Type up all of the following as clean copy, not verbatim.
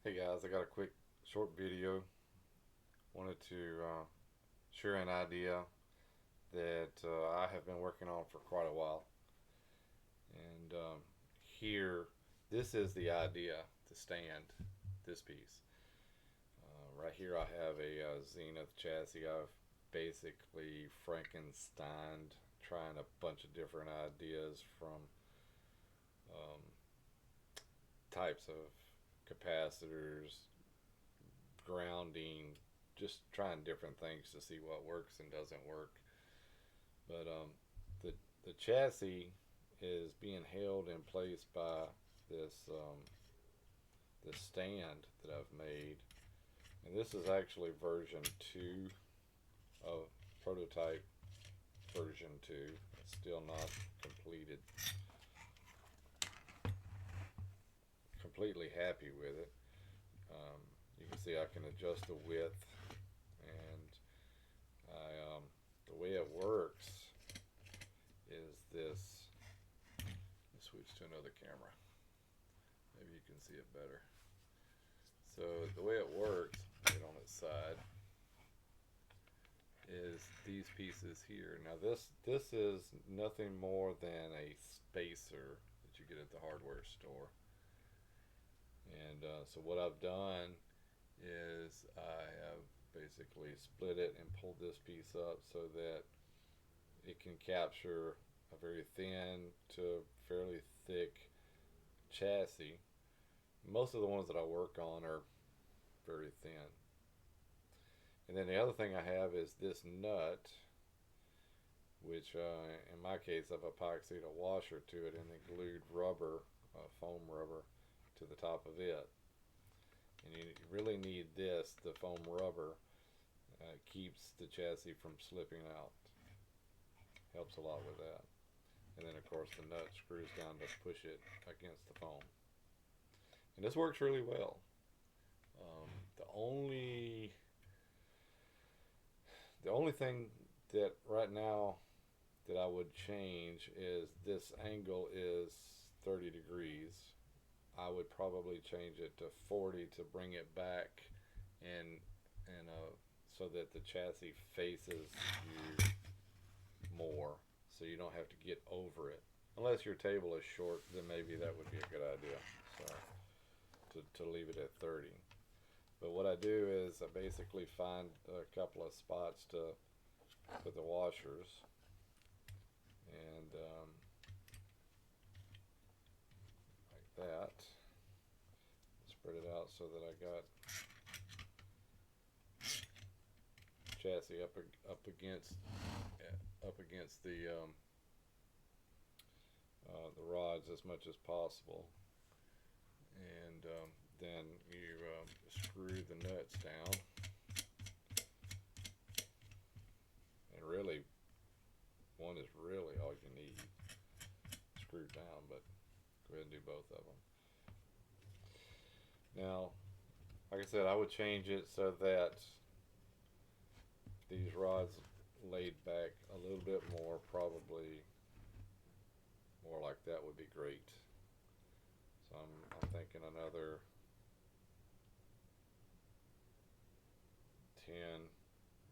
Hey guys, I got a quick short video. Wanted to share an idea that I have been working on for quite a while. And here, this is the idea to stand this piece. Right here, I have a Zenith chassis. I've basically Frankensteined, trying a bunch of different ideas from um, types of capacitors, grounding, just trying different things to see what works and doesn't work. But the the chassis is being held in place by this stand that I've made, and this is actually version 2 of prototype version 2. It's still not completed. Completely happy with it. You can see I can adjust the width, and the way it works is this. Let me switch to another camera. Maybe you can see it better. So the way it works, right on its side, is these pieces here. Now this is nothing more than a spacer that you get at the hardware store. And so what I've done is I have basically split it and pulled this piece up so that it can capture a very thin to fairly thick chassis. Most of the ones that I work on are very thin. And then the other thing I have is this nut, which in my case I've epoxied a washer to it and then glued rubber, foam rubber, to the top of it. And you really need this, the foam rubber. Keeps the chassis from slipping out. Helps a lot with that. And then of course the nut screws down to push it against the foam. And this works really well. The only thing that right now that I would change is this angle is 30 degrees. I would probably change it to 40 to bring it back and so that the chassis faces you more, so you don't have to get over it. Unless your table is short, then maybe that would be a good idea. So to leave it at 30. But what I do is I basically find a couple of spots to put the washers, and like that. Spread it out so that I got chassis up against the rods as much as possible, and then you screw the nuts down, and really one is really all you need screwed down, but go ahead and do both of them. Now, like I said, I would change it so that these rods laid back a little bit more, probably more like that would be great. So I'm thinking another 10,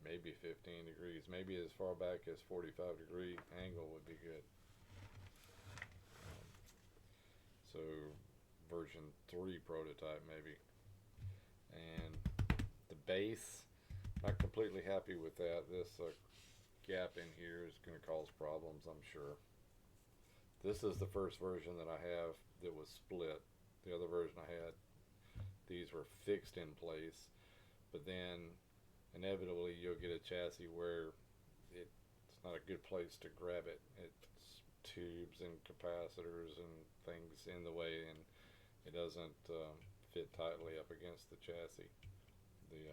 maybe 15 degrees, maybe as far back as 45-degree angle would be good. So version 3 prototype maybe. And the base, not completely happy with that. This gap in here is going to cause problems, I'm sure. This is the first version that I have that was split. The other version I had, these were fixed in place, but then inevitably you'll get a chassis where it's not a good place to grab it. It's tubes and capacitors and things in the way, and it doesn't fit tightly up against the chassis. The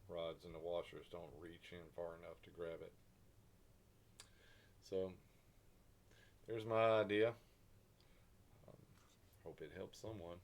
rods and the washers don't reach in far enough to grab it. So there's my idea. Hope it helps someone.